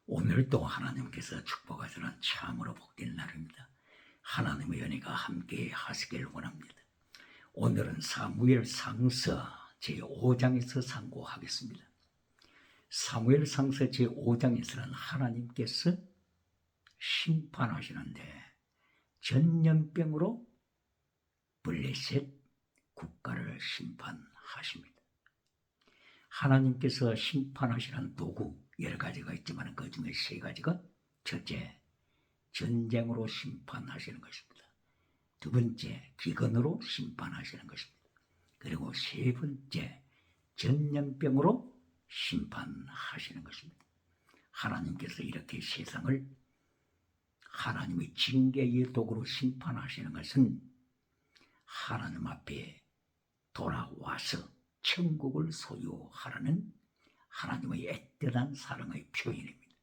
오늘도 하나님께서 축복하시는 참으로 복된 날입니다. 하나님의 은혜가 함께 하시길 원합니다. 오늘은 사무엘상서 제5장에서 상고하겠습니다. 사무엘상서 제5장에서는 하나님께서 심판하시는데 전염병으로 블레셋 국가를 심판하십니다. 하나님께서 심판하시는 도구 여러 가지가 있지만 그 중에 세 가지가, 첫째, 전쟁으로 심판하시는 것입니다. 두 번째, 기근으로 심판하시는 것입니다. 그리고 세 번째, 전염병으로 심판하시는 것입니다. 하나님께서 이렇게 세상을 하나님의 징계의 도구로 심판하시는 것은 하나님 앞에 돌아와서 천국을 소유하라는 하나님의 애틋한 사랑의 표현입니다.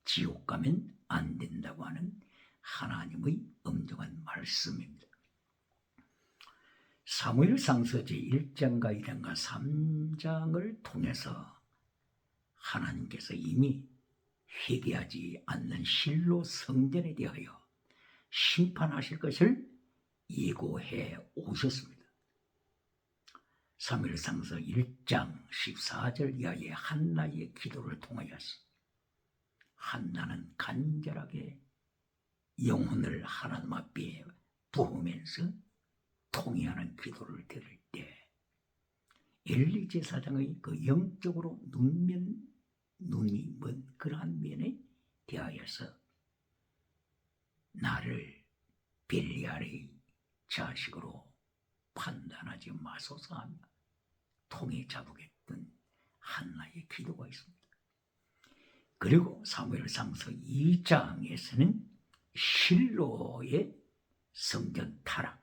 지옥 가면 안 된다고 하는 하나님의 엄정한 말씀입니다. 사무엘상서 제1장과 2장과 3장을 통해서 하나님께서 이미 회개하지 않는 실로 성전에 대하여 심판하실 것을 예고해 오셨습니다. 사무엘상서 1장 14절 이하의 한나의 기도를 통하여서 한나는 간절하게 영혼을 하나님 앞에 부으면서 통회하는 기도를 드릴 때 엘리 제사장의 그 영적으로 눈이 먼 그러한 면에 대하여서 나를 벨리알의 자식으로 판단하지 마소서 하며 통에 잡으겠던 한나의 기도가 있습니다. 그리고 사무엘상서 2장에서는 실로의 성전 타락,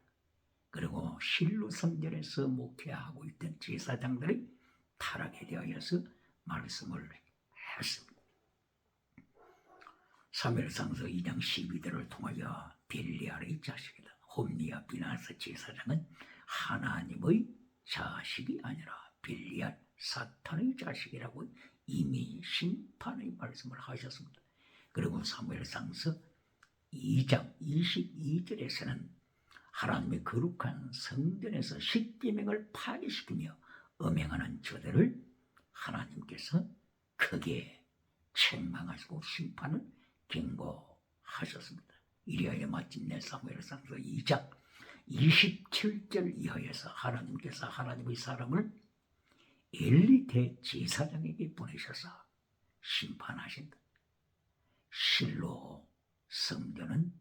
그리고 실로 성전에서 목회하고 있던 제사장들의 타락에 대하여서 말씀을 했습니다. 사무엘상서 2장 12절을 통하여 벨리알의 자식이다, 홈리와 비나스 제사장은 하나님의 자식이 아니라 벨리알 사탄의 자식이라고 이미 심판의 말씀을 하셨습니다. 그리고 사무엘상서 2장 22절에서는 하나님의 거룩한 성전에서 십계명을 파괴시키며 음행하는 저들을 하나님께서 크게 책망하시고 심판을 경고하셨습니다. 이리하여 마침내 사무엘상서 2장 27절 이하에서 하나님께서 하나님의 사람을 엘리 대제사장에게 보내셔서 심판하신다. 실로 성전은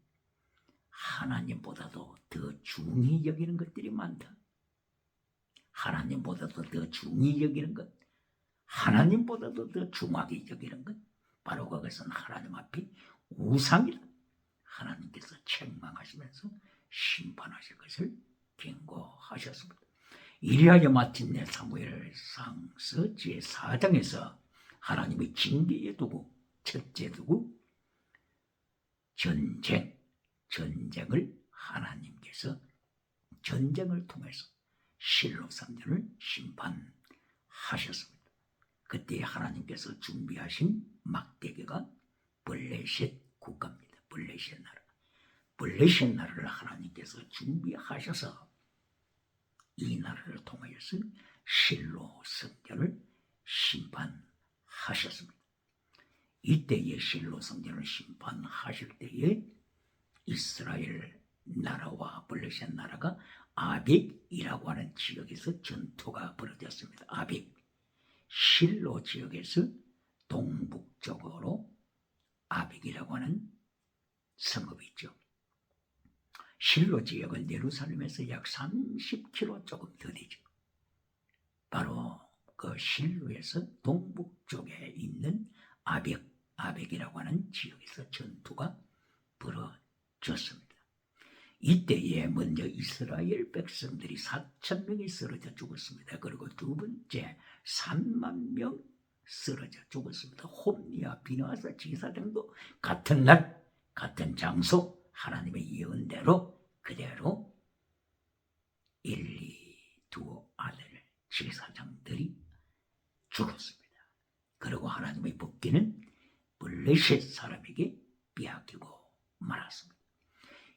하나님보다도 더 중히 여기는 것들이 많다. 하나님보다도 더 중히 여기는 것, 하나님보다도 더 중하게 여기는 것, 바로 그것은 하나님 앞에 우상이다. 하나님께서 책망하시면서 심판하실 것을 경고하셨습니다. 이리하여 마침내 사무엘상서 제4장에서 하나님의 징계의 도구, 첫째 도구, 전쟁을 하나님께서 전쟁을 통해서 실로 성전을 심판하셨습니다. 그때 하나님께서 준비하신 막대기가 블레셋 국가입니다. 블레셋 나라를 하나님께서 준비하셔서 이 나라를 통하여서 실로 성전을 심판하셨습니다. 이때에 실로 성전을 심판하실 때에 이스라엘 나라와 블레셋 나라가 아벡이라고 하는 지역에서 전투가 벌어졌습니다. 아벡, 실로 지역에서 동북쪽으로 아벡이라고 하는 성읍이 있죠. 실로 지역은 예루살렘에서 약 30km 조금 더 되죠. 바로 그 실로에서 동북쪽에 있는 아벡이라고 하는 지역에서 전투가 벌어졌습니다. 이때에 먼저 이스라엘 백성들이 4,000명이 쓰러져 죽었습니다. 그리고 두 번째 3만 명 쓰러져 죽었습니다. 홈리와 비나스 제사장도 같은 날 같은 장소 하나님의 예언대로 그대로 엘리 두 아들 제사장들이 죽었습니다. 그리고 하나님의 법궤는 블레셋 사람에게 빼앗기고 말았습니다.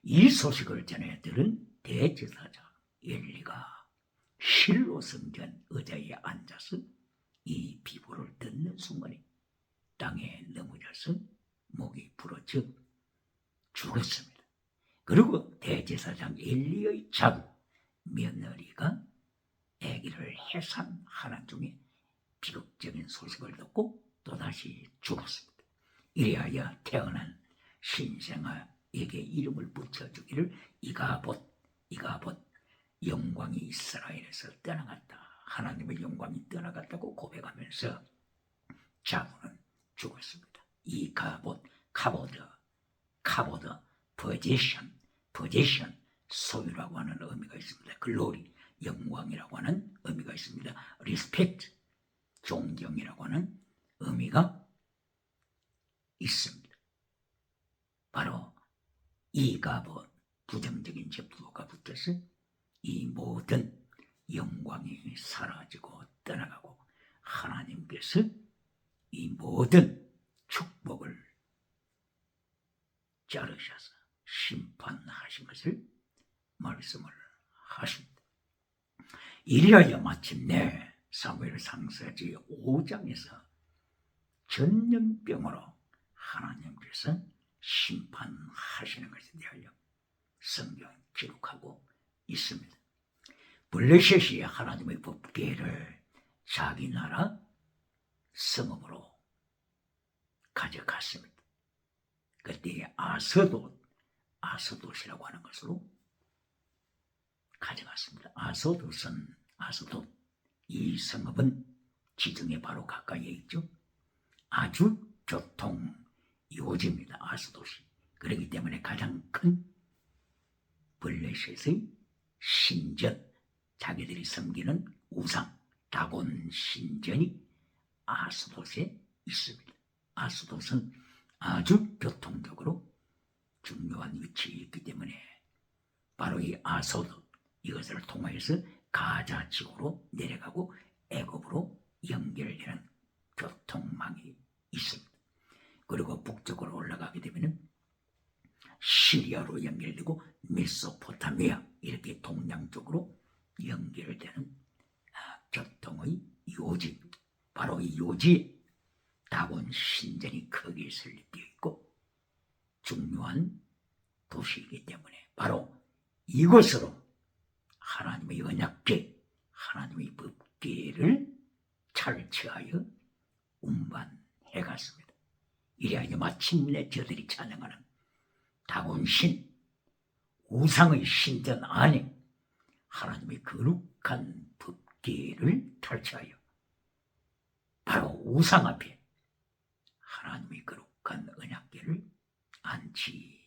이 소식을 전해 들은 대제사장 엘리가 실로 성전 의자에 앉아서 이 비보를 듣는 순간에 땅에 넘어져서 목이 부러져 죽었습니다. 그리고 대제사장 엘리의 자부 며느리가 아기를 해산하는 중에 비극적인 소식을 듣고 또다시 죽었습니다. 이리하여 태어난 신생아에게 이름을 붙여주기를 이가봇, 영광이 이스라엘에서 떠나갔다. 하나님의 영광이 떠나갔다고 고백하면서 자부는 죽었습니다. 이가봇, 카보드, 포지션, 소유라고 하는 의미가 있습니다. 글로리, 영광이라고 하는 의미가 있습니다. 리스펙트, 존경이라고 하는 의미가 있습니다. 바로 이가봇, 부정적인 제부가 붙어서 이 모든 영광이 사라지고 떠나가고 하나님께서 이 모든 축복을 자르셔서 심판하신 것을 말씀을 하십니다. 이리하여 마침내 사무엘상서 제5장에서 전염병으로 하나님께서 심판하시는 것에 대하여 성경 기록하고 있습니다. 블레셋이 하나님의 법궤를 자기 나라 성읍으로 가져갔습니다. 그때 아스돗이라고 하는 것으로 가져갔습니다. 아스돗, 이 성읍은 지중해 바로 가까이에 있죠. 아주 교통 요지입니다. 아스돗이. 그렇기 때문에 가장 큰 블레셋의 신전, 자기들이 섬기는 우상 다곤 신전이 아스돗에 있습니다. 아스돗은 아주 교통적으로 중요한 위치에 있기 때문에 바로 이 아스돗, 이것을 통해서 가자 지구로 내려가고 애굽으로 연결되는 교통망이 있습니다. 그리고 북쪽으로 올라가게 되면 시리아로 연결되고 메소포타미아, 이렇게 동양 쪽으로 연결되는 교통의 요지입니다. 바로 이 요지에 다곤 신전이 크게 설립되어 있고 중요한 도시이기 때문에 바로 이곳으로 하나님의 언약궤, 하나님의 법궤를 철치하여 운반해 갔습니다. 이래야 마침내 저들이 찬양하는 다곤신, 우상의 신전 안에 하나님의 거룩한 법궤를 탈취하여 바로 우상 앞에 하나님의 거룩한 언약궤를 안치했습니다.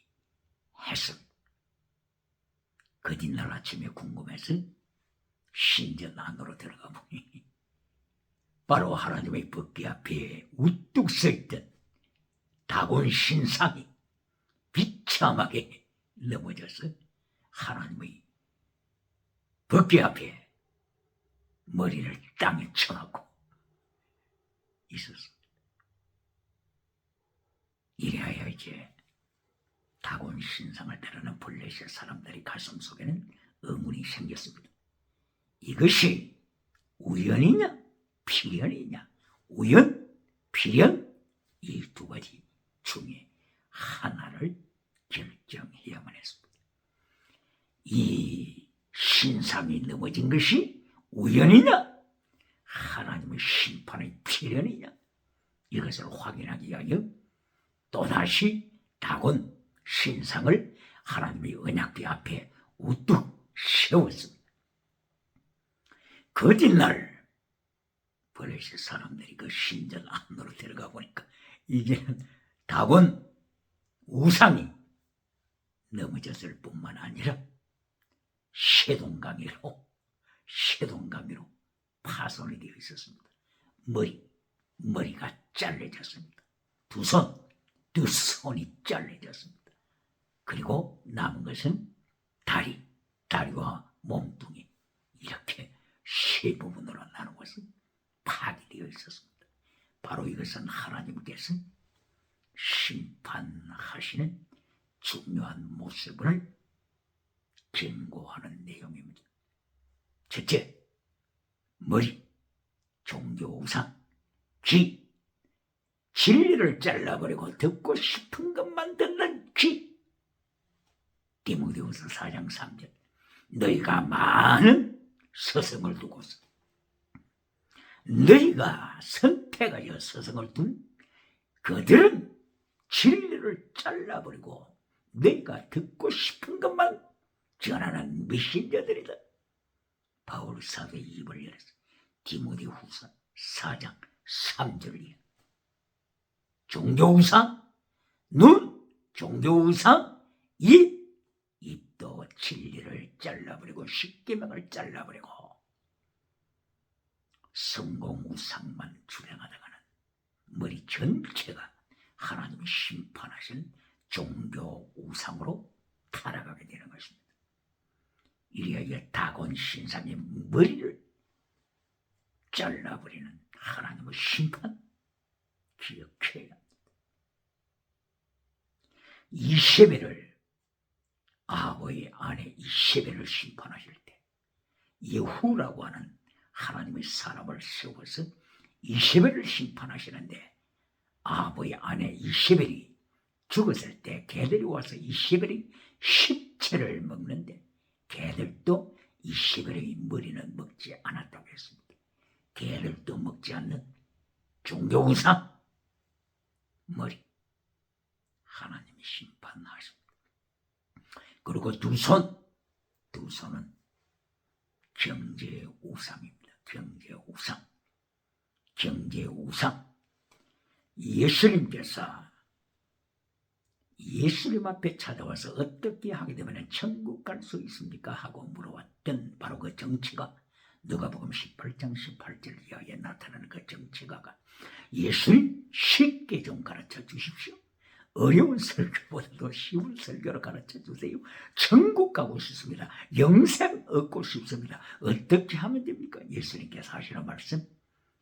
그 뒷날 아침에 궁금해서 신전 안으로 들어가 보니 바로 하나님의 법궤 앞에 우뚝 서있던 다곤 신상이 비참하게 넘어져서 하나님의 법궤 앞에 머리를 땅에 쳐놓고 있었습니다. 이래야 이제 다곤 신상을 따르는 블레셋 사람들의 가슴 속에는 의문이 생겼습니다. 이것이 우연이냐 필연이냐, 우연, 필연, 이 두 가지 중에 하나를 결정해야만 했습니다. 이 신상이 넘어진 것이 우연이냐, 하나님의 심판의 필연이냐, 이것을 확인하기 위하여 또다시 다곤 신상을 하나님의 언약궤 앞에 우뚝 세웠습니다. 그 뒷날 블레셋 사람들이 그 신전 안으로 들어가 보니까 이제는 다곤 우상이 넘어졌을 뿐만 아니라 쇠동강이로 파손이 되어 있었습니다. 머리가 잘려졌습니다. 두 손이 잘려졌습니다. 그리고 남은 것은 다리와 몸뚱이, 이렇게 세 부분으로 나누어서 파괴되어 있었습니다. 바로 이것은 하나님께서 심판하시는 중요한 모습을 경고하는 내용입니다. 첫째, 머리, 종교 우상, 귀, 진리를 잘라버리고 듣고 싶은 것만 듣는 귀. 디모데후서 4장 3절. 너희가 많은 스승을 두고서, 너희가 선택하여 스승을 둔 그들은 진리를 잘라버리고 너희가 듣고 싶은 것만 전하는 메신저들이다. 바울 사도의 입을 열어서 디모데후서 4장 3절이야. 종교우상, 눈, 종교우상, 입도 진리를 잘라버리고 십계명을 잘라버리고 성공우상만 주행하다가는 머리 전체가 하나님이 심판하신 종교우상으로 타락하게 되는 것입니다. 이리하여 다곤 신상의 머리를 잘라버리는 하나님의 심판 기억해야 합니다. 이세벨을, 아합의 아내 이세벨을 심판하실 때 예후라고 하는 하나님의 사람을 세워서 이세벨을 심판하시는데, 아합의 아내 이세벨이 죽었을 때 개들이 와서 이세벨의 십체를 먹는데 개들도 이세벨의 머리는 먹지 않았다고 했습니다. 개들도 먹지 않는 종교우상 머리, 하나님이 심판하십니다. 그리고 두 손은 경제우상입니다. 경제우상. 예수님 앞에 찾아와서 어떻게 하게 되면 천국 갈 수 있습니까? 하고 물어왔던 바로 그 정치가, 누가복음 18장 18절 이하에 나타나는 그 정치가가, 예수님 쉽게 좀 가르쳐 주십시오. 어려운 설교보다도 쉬운 설교를 가르쳐 주세요. 천국 가고 싶습니다. 영생 얻고 싶습니다. 어떻게 하면 됩니까? 예수님께서 하시는 말씀,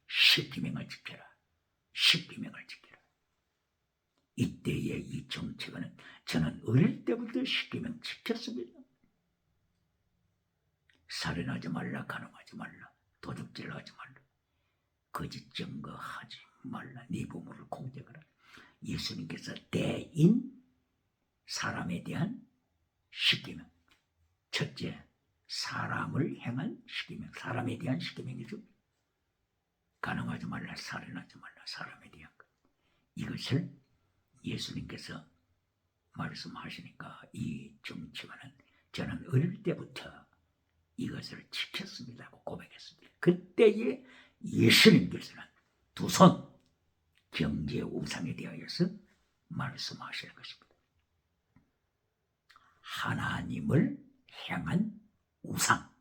십계명을 지켜라. 십계명을 지켜라. 이때의 이 정치가는, 저는 어릴 때부터 십계명 지켰습니다. 살인하지 말라, 간음하지 말라, 도둑질하지 말라, 거짓 증거하지 말라, 네 부모를 공격하라. 예수님께서 대인 사람에 대한 십계명, 첫째, 사람을 향한 십계명, 사람에 대한 십계명이죠. 간음하지 말라, 살인하지 말라, 사람에 대한 것. 이것을 예수님께서 말씀하시니까 이 정치가는, 저는 어릴 때부터 이것을 지켰습니다 하고 고백했습니다. 그때에 예수님께서는 두 손, 경제우상에 대하여서 말씀하실 것입니다. 하나님을 향한 우상.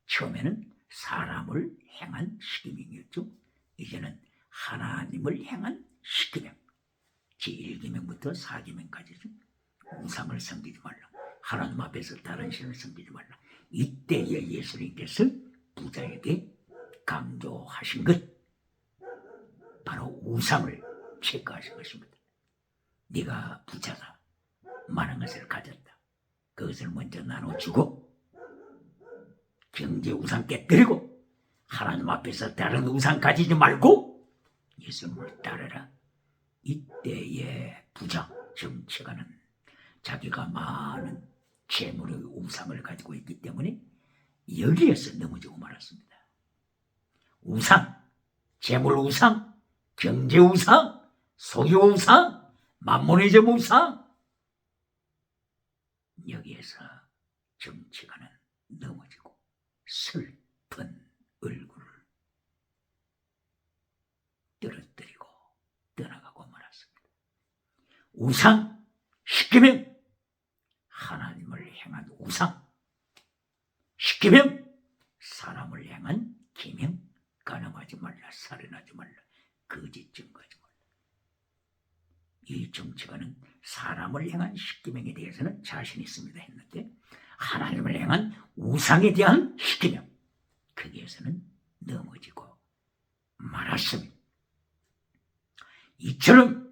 처음에는 사람을 향한 십계명이었죠. 이제는 하나님을 향한 십계명, 제1계명부터 4계명까지죠. 우상을 섬기지 말라, 하나님 앞에서 다른 신을 섬기지 말라. 이때에 예수님께서 부자에게 강조하신 것, 바로 우상을 체크하신 것입니다. 네가 부자다, 많은 것을 가졌다, 그것을 먼저 나눠주고 경제 우상 깨뜨리고 하나님 앞에서 다른 우상 가지지 말고 예수님을 따르라. 이때의 부자 정치가는 자기가 많은 재물의 우상을 가지고 있기 때문에 여기에서 넘어지고 말았습니다. 우상, 재물 우상, 경제 우상, 소유 우상, 만몬의점 우상, 여기에서 정치가는 넘어지고 슬픈 얼굴을 떨어뜨리고 떠나가고 말았습니다. 우상, 십계명, 하나님을 향한 우상, 십계명, 사람을 향한 계명, 간음하지 말라, 살인하지 말라, 거짓 증거하지 말라. 이 정치가는 사람을 향한 십계명에 대해서는 자신 있습니다 했는데, 하나님을 향한 우상에 대한 십계명, 거기에서는 넘어지고 말았습니다. 이처럼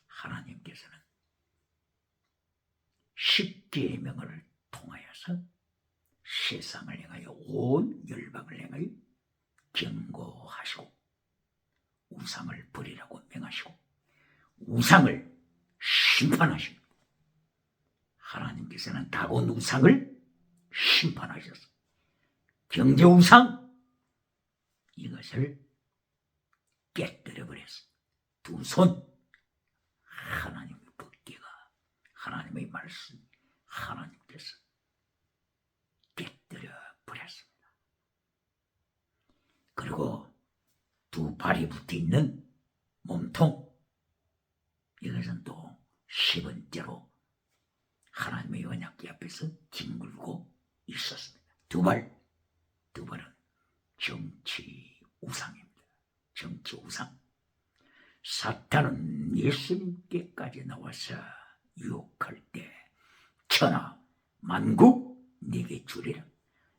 하나님께서는 십계명을 통하여서 세상을 향하여 온 열방을 향하여 경고하시고 우상을 버리라고 명하시고 우상을 심판하십니다. 하나님께서는 다곤 우상을 심판하셔서 경제 우상 이것을 깨뜨려 버렸어. 두 손 하나님의 법궤가 하나님의 말씀 하나님께서 깨뜨려 버렸습니다. 그리고 두 발이 붙어 있는 몸통 이것은 또 10번째로 하나님의 언약궤 앞에서 뒹굴고 있었습니다. 두 발은 정치 우상입니다. 정치 우상. 사탄은 예수님께까지 나와서 유혹할 때 천하 만국 네게 주리라.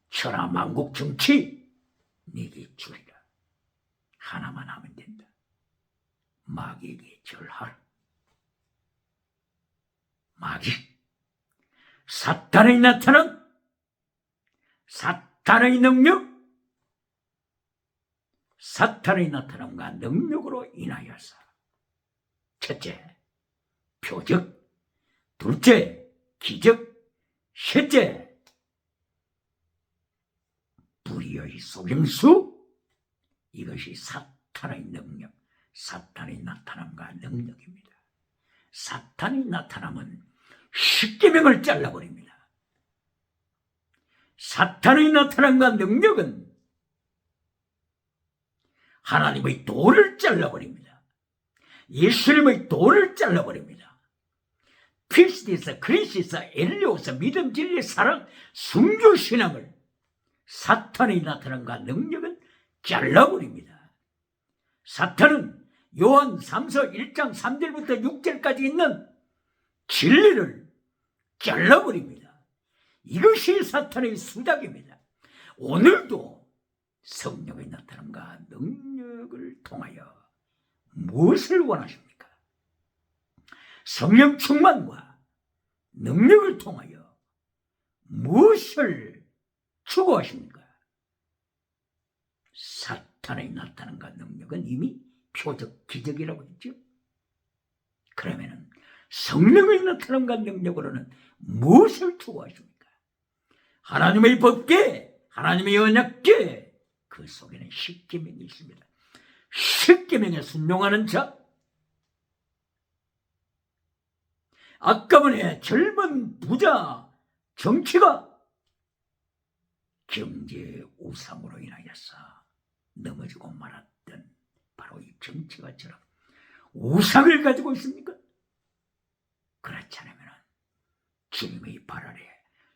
천하 만국 정치 네게 주리라. 하나만 하면 된다. 마귀에게 절하라. 마귀 사탄의 나타남 사탄의 능력 사탄의 나타남과 능력으로 인하여서 첫째 표적 둘째 기적 셋째 불의의 속임수 이것이 사탄의 능력 사탄의 나타남과 능력입니다. 사탄의 나타남은 십계명을 잘라버립니다. 사탄의 나타남과 능력은 하나님의 도를 잘라버립니다. 예수님의 도를 잘라버립니다. 피스티스, 크리시스, 엘리오스, 믿음, 진리, 사랑, 순교 신앙을 사탄의 나타남과 능력은 잘라버립니다. 사탄은 요한 3서 1장 3절부터 6절까지 있는 진리를 잘라버립니다. 이것이 사탄의 수작입니다. 오늘도 성령의 나타남과 능력을 통하여 무엇을 원하십니까? 성령 충만과 능력을 통하여 무엇을 추구하십니까? 사탄의 나타남과 능력은 이미 표적, 기적이라고 했죠. 그러면 성령의 나타남과 능력으로는 무엇을 추구하십니까? 하나님의 법궤, 하나님의 언약궤, 그 속에는 십계명이 있습니다. 십계명에 순종하는 자, 아까번에 젊은 부자 정치가 경제 우상으로 인하여서 넘어지고 말았던 바로 이 정치가처럼 우상을 가지고 있습니까? 그렇지 않으면 주님의 발 아래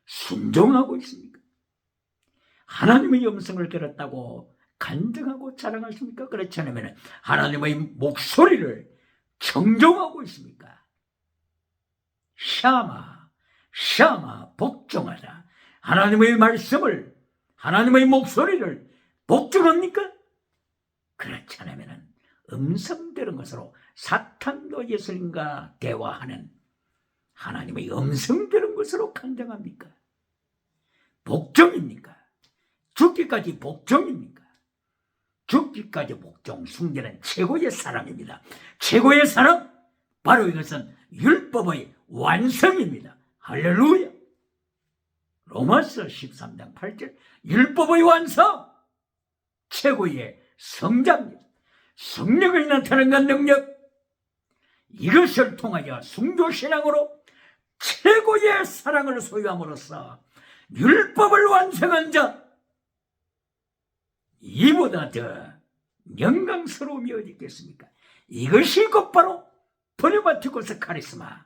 순종하고 있습니까? 하나님의 음성을 들었다고 간증하고 자랑하십니까? 그렇지 않으면 하나님의 목소리를 청종하고 있습니까? 샤마 복종하라. 하나님의 말씀을 하나님의 목소리를 복종합니까? 그렇지 않으면 음성 들은 것으로 사탄도 예수님과 대화하는 하나님의 음성 들은 것으로 간증합니까? 복종입니까? 죽기까지 복종입니까? 죽기까지 복종, 숭배는 최고의 사랑입니다. 최고의 사랑, 바로 이것은 율법의 완성입니다. 할렐루야. 로마서 13장 8절 율법의 완성, 최고의 성자입니다. 성령을 나타내는 능력, 이것을 통하여 순교신앙으로 최고의 사랑을 소유함으로써 율법을 완성한 자, 이보다 더 영광스러움이 어디 있겠습니까? 이것이 곧바로 프리마티코스 카리스마,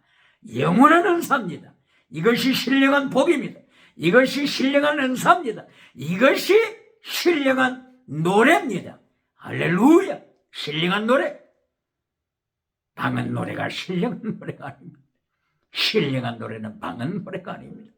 영원한 은사입니다. 이것이 신령한 복입니다. 이것이 신령한 은사입니다. 이것이 신령한 노래입니다. 할렐루야. 신령한 노래. 방은 노래가 신령한 노래가 아닙니다. 신령한 노래는 방은 노래가 아닙니다.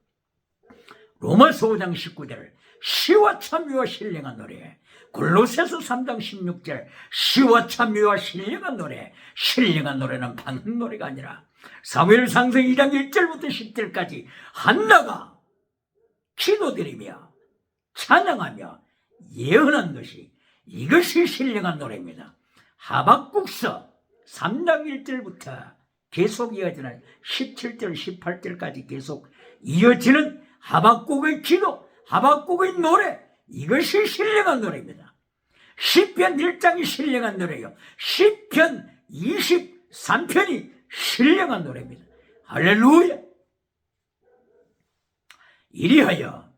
로마서 5장 19절 시와 참유와 신령한 노래, 골로새서 3장 16절 시와 참미와 신령한 노래, 신령한 노래는 방금 노래가 아니라 사무엘상서 2장 1절부터 10절까지 한나가 기도드리며 찬양하며 예언한 것이, 이것이 신령한 노래입니다. 하박국서 3장 1절부터 계속 이어지는 17절 18절까지 계속 이어지는 하박국의 기도, 하박국의 노래, 이것이 신령한 노래입니다. 시편 1장이 신령한 노래요. 시편 23편이 신령한 노래입니다. 할렐루야. 이리하여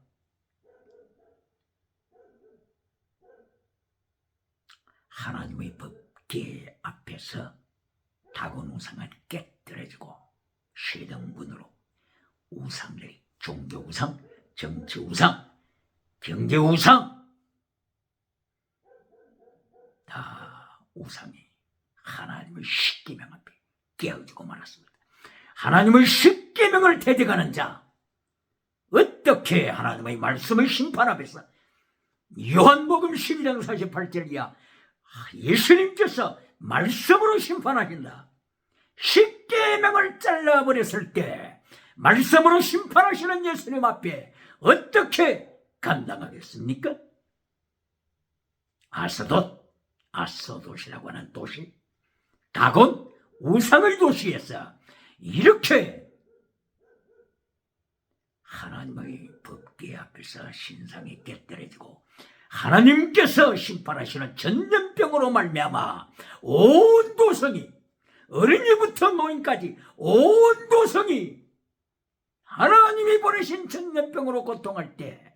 하나님의 법계 앞에서 다곤 우상을 깨뜨려주고 세등분으로 우상들이, 종교 우상, 정치 우상, 경제 우상, 다 우상이 하나님의 십계명 앞에 깨어지고 말았습니다. 하나님의 십계명을 대적하는 자, 어떻게 하나님의 말씀의 심판 앞에서, 요한복음 12장 48절 이하 예수님께서 말씀으로 심판하신다. 십계명을 잘라버렸을 때 말씀으로 심판하시는 예수님 앞에 어떻게 감당하겠습니까? 아스돗이라고 하는 도시, 다곤 우상의 도시에서 이렇게 하나님의 법궤 앞에서 신상이 깨뜨려지고 하나님께서 심판하시는 전염병으로 말미암아 온 도성이, 어린이부터 노인까지 온 도성이 하나님이 보내신 전염병으로 고통할 때,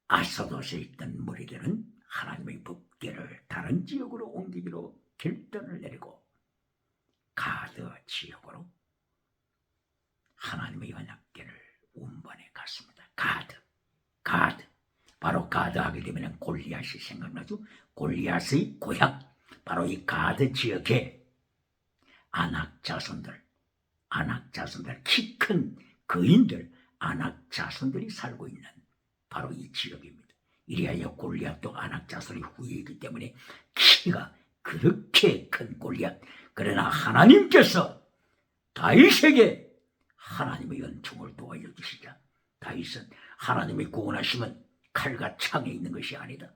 아스돗에 있던 무리들은 하나님의 법궤를 다른 지역으로 옮기기로 결단을 내리고 가드 지역으로 하나님의 언약궤를 운반해 갔습니다. 가드. 바로 가드 하게 되면 골리앗이 생각나죠. 골리앗의 고향, 바로 이 가드 지역에 아낙 자손들, 키 큰 거인들, 아낙 자손들이 살고 있는 바로 이 지역입니다. 이리하여 골리앗도 아낙 자손의 후예이기 때문에 키가 그렇게 큰 골리앗, 그러나 하나님께서 다윗에게 하나님의 은총을 도와줘 주시자. 다윗은 하나님의 구원하심은 칼과 창에 있는 것이 아니다.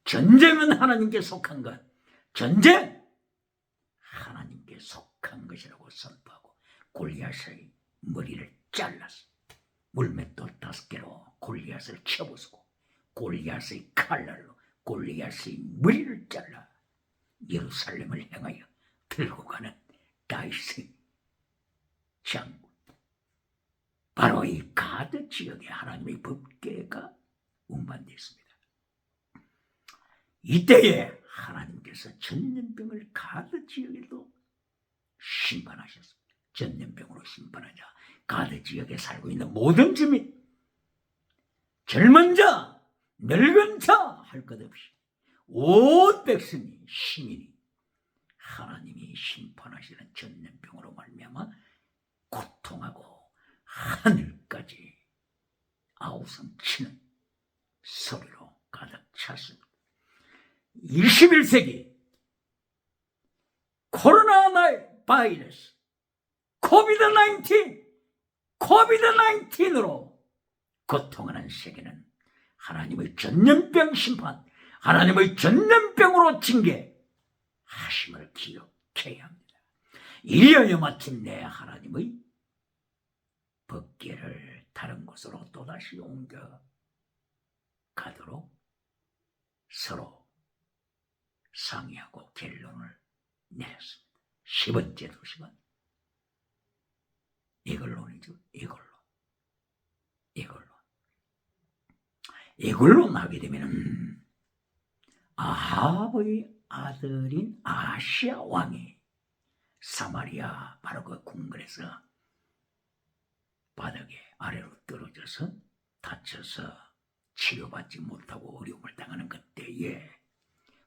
전쟁은 하나님께 속한 것, 전쟁 하나님께 속한 것이라고 선포하고 골리앗의 머리를 잘랐어. 물맷돌 5개로 골리앗을 쳐부수고 골리앗의 칼날로 골리앗의 머리를 잘라 예루살렘을 향하여 들고 가는 다윗의 장군, 바로 이 가드 지역에 하나님의 법궤가 운반됐습니다. 이때에 하나님께서 전염병을 가드 지역에도 심판하셨습니다. 전염병으로 심판하자 가드 지역에 살고 있는 모든 주민, 젊은 자, 늙은 자 할 것 없이 온 백성이, 시민이 하나님이 심판하시는 전염병으로 말미암아 고통하고 하늘까지 아우성치는 소리로 가득 찼습니다. 21세기 코로나 바이러스 코비드-19으로 고통하는 세계는 하나님의 전염병 심판, 하나님의 전염병으로 징계하심을 기억해야 합니다. 이리하여 마침내 하나님의 법궤를 다른 곳으로 또다시 옮겨 가도록 서로 상의하고 결론을 내렸습니다. 10번째 도시가 에글론이죠. 에글론 하게 되면 아합의 아들인 아시아 왕이 사마리아 바로 그 궁궐에서 바닥에 아래로 떨어져서 다쳐서 치료받지 못하고 어려움을 당하는 그때에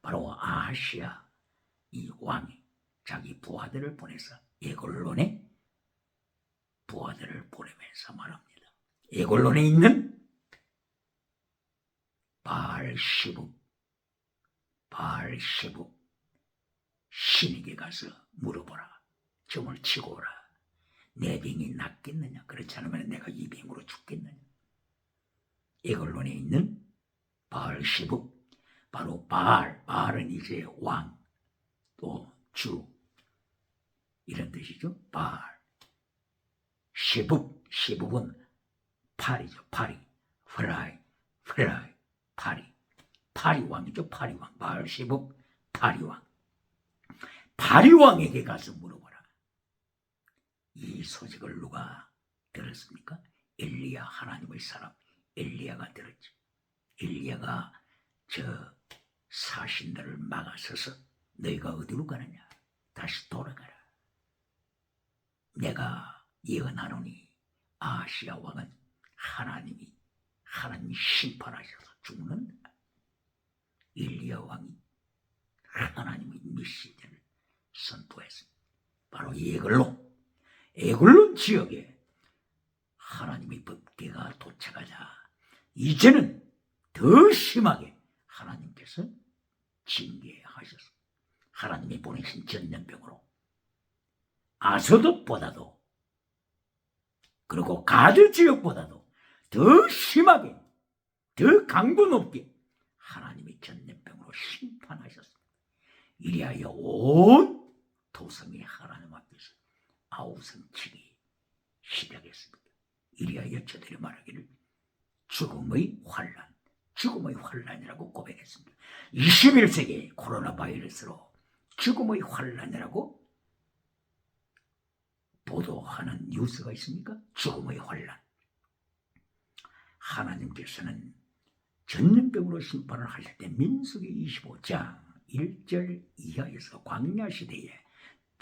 바로 아시아 이 왕이 자기 부하들을 보내서 에글론에 부하들을 보내면서 말합니다. 에글론에 있는 바알시북 신에게 가서 물어보라. 점을 치고 오라. 내 병이 낫겠느냐? 그렇지 않으면 내가 이 병으로 죽겠느냐? 에글론에 있는 바알시북, 바로 바알은 이제 왕, 또 주, 이런 뜻이죠. 바알. 시북은 파리죠. 파리. 프라이, 파리왕이죠. 파리왕. 바알시북, 파리왕. 파리왕에게 가서 물어보라. 이 소식을 누가 들었습니까? 엘리야, 하나님의 사람 엘리야가 들었죠. 엘리야가 저 사신들을 막아서서 너희가 어디로 가느냐? 다시 돌아가라. 내가 예언하노니 아시아 왕은 하나님 심판하셔서 죽는다. 엘리야 왕이 하나님의 메시지를 선포했습니다. 바로 에글론 지역에 하나님의 법궤가 도착하자 이제는 더 심하게 하나님께서 징계하셨습니다. 하나님이 보내신 전염병으로 아소돗보다도 그리고 가드 지역보다도 더 심하게 더 강도 높게 하나님의 전염병으로 심판하셨습니다. 이리하여 온 도성이 하나님 앞에서 아우성치기 시작했습니다. 이리하여 저들이 말하기를 죽음의 환란이라고 고백했습니다. 21세기 코로나 바이러스로 죽음의 환란이라고 보도하는 뉴스가 있습니까? 죽음의 환란. 하나님께서는 전염병으로 심판을 하실 때 민수기 25장 1절 이하에서 광야시대에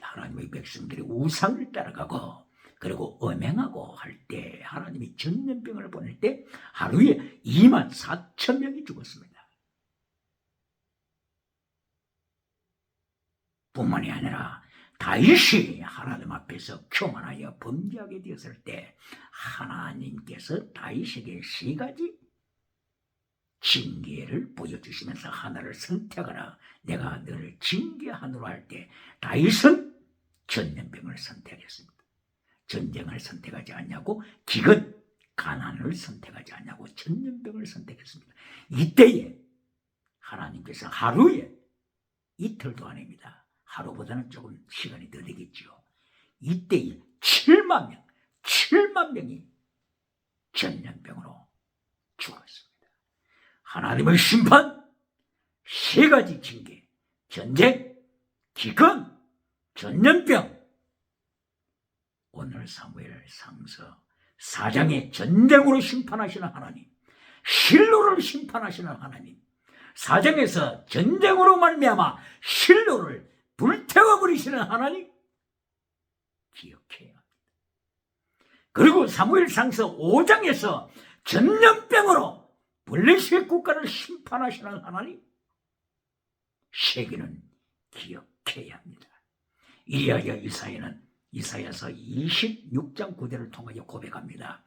하나님의 백성들이 우상을 따라가고 그리고 음행하고 할 때 하나님이 전염병을 보낼 때 하루에 24,000명이 죽었습니다. 뿐만이 아니라 다윗이 하나님 앞에서 교만하여 범죄하게 되었을 때 하나님께서 다윗에게 3가지 징계를 보여주시면서 하나를 선택하라. 내가 너를 징계하노라 할 때 다윗은 전염병을 선택했습니다. 전쟁을 선택하지 않냐고 기근, 가난을 선택하지 않냐고 전염병을 선택했습니다. 이때에 하나님께서 하루에 이틀도 아닙니다. 하루보다는 조금 시간이 더 되겠죠. 이때에 7만 명이 전염병으로 죽었습니다. 하나님의 심판, 3가지 징계, 전쟁, 기근, 전염병. 오늘 사무엘상서 4장에 전쟁으로 심판하시는 하나님, 실로를 심판하시는 하나님, 4장에서 전쟁으로 말미암아 실로를 불태워버리시는 하나님 기억해야 합니다. 그리고 사무엘상서 5장에서 전염병으로 블레셋 국가를 심판하시는 하나님 세계는 기억해야 합니다. 이리하여 이사야서 26장 9절을 통하여 고백합니다.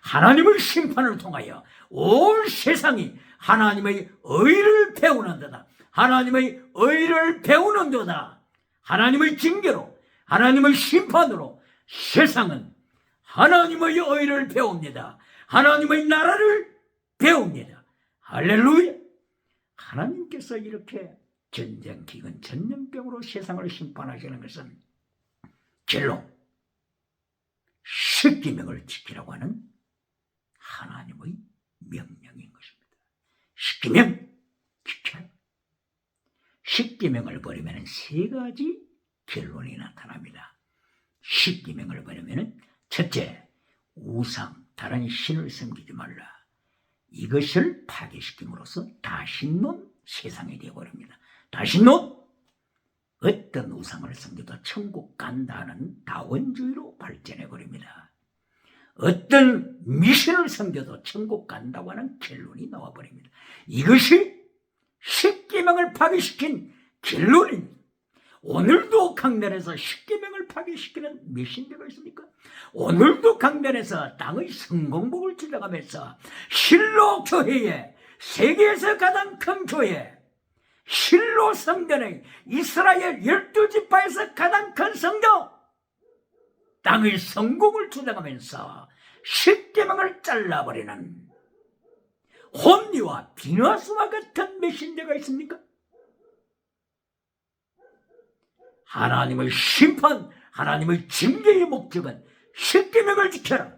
하나님의 심판을 통하여 온 세상이 하나님의 의를 배우는도다. 하나님의 의를 배우는도다. 하나님의 징계로, 하나님의 심판으로 세상은 하나님의 의를 배웁니다. 하나님의 나라를 배웁니다. 할렐루야. 하나님께서 이렇게 전쟁, 기근, 전염병으로 세상을 심판하시는 것은 결론, 십계명을 지키라고 하는 하나님의 명령인 것입니다. 십계명 지켜라. 십계명을 버리면 3가지 결론이 나타납니다. 십계명을 버리면 첫째, 우상, 다른 신을 섬기지 말라. 이것을 파괴시킴으로써 다신론 세상이 되어버립니다. 다신론, 어떤 우상을 섬겨도 천국 간다는 다원주의로 발전해버립니다. 어떤 미신을 섬겨도 천국 간다고 하는 결론이 나와버립니다. 이것이 십계명을 파괴시킨 결론입니다. 오늘도 강단에서 십계명을 파괴시키는 미신대가 있습니까? 오늘도 강단에서 땅의 성공복을 주장하면서 실로 교회에 세계에서 가장 큰 교회, 실로 성전의 이스라엘 12지파에서 가장 큰 성전, 땅의 성공을 주장하면서 십계명을 잘라버리는 홈리와 비누아스와 같은 메신저가 있습니까? 하나님의 심판, 하나님의 징계의 목적은 십계명을 지켜라.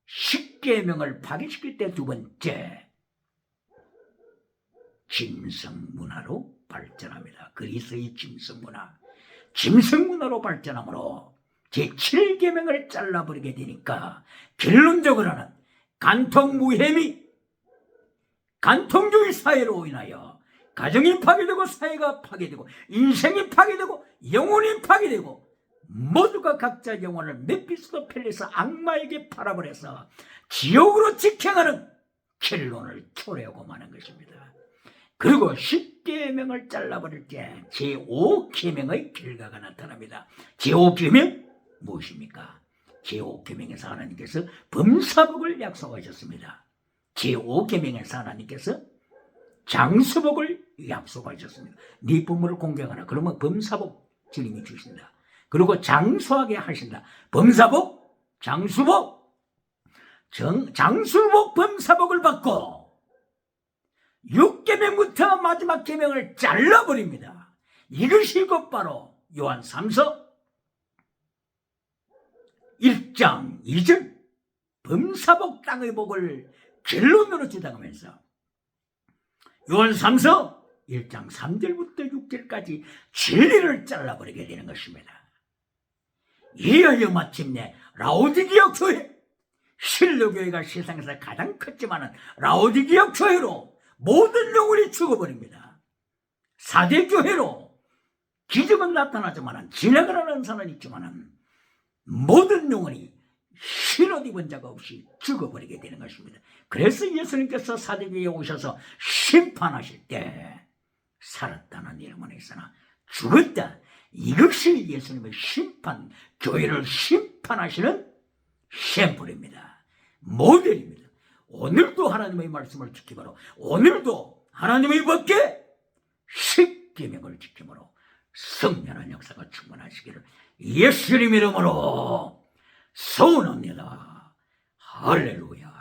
십계명을 파괴시킬 때 두 번째, 짐승문화로 발전합니다. 그리스의 짐승문화. 짐승문화로 발전하므로 제7계명을 잘라버리게 되니까 결론적으로는 간통무혐의, 간통주의 사회로 인하여 가정이 파괴되고 사회가 파괴되고 인생이 파괴되고 영혼이 파괴되고 모두가 각자 영혼을 멤피스도 펠리스 악마에게 팔아버려서 지옥으로 직행하는 결론을 초래하고 마는 것입니다. 그리고 10계명을 잘라버릴 때 제5계명의 결과가 나타납니다. 제5계명 무엇입니까? 제5계명에서 하나님께서 범사복을 약속하셨습니다. 제5계명에서 하나님께서 장수복을 약속하셨습니다. 네 부모를 공경하라. 그러면 범사복 주님이 주신다. 그리고 장수하게 하신다. 범사복, 장수복, 장수복, 범사복을 받고 6계명부터 마지막 계명을 잘라버립니다. 이것이 곧바로 요한 3서 1장 2절 범사복 땅의 복을 결론으로 주장하면서 요한 3서 1장 3절부터 6절까지 진리를 잘라버리게 되는 것입니다. 이어서 마침내 라오디게아 교회, 실로교회가 세상에서 가장 컸지만 라오디게아 교회로 모든 영혼이 죽어버립니다. 4대 교회로 기적은 나타나지만 지나가는 사람은 있지만 모든 영혼이 흰옷 입은 자가 없이 죽어버리게 되는 것입니다. 그래서 예수님께서 4대 교회에 오셔서 심판하실 때 살았다는 이름은 있으나 죽었다, 이것이 예수님의 심판, 교회를 심판하시는 샘플입니다. 모델입니다. 오늘도 하나님의 말씀을 지키므로, 오늘도 하나님의 법계 10계명을 지키므로 성령의 역사가 충만하시기를 예수님 이름으로 소원합니다. 할렐루야.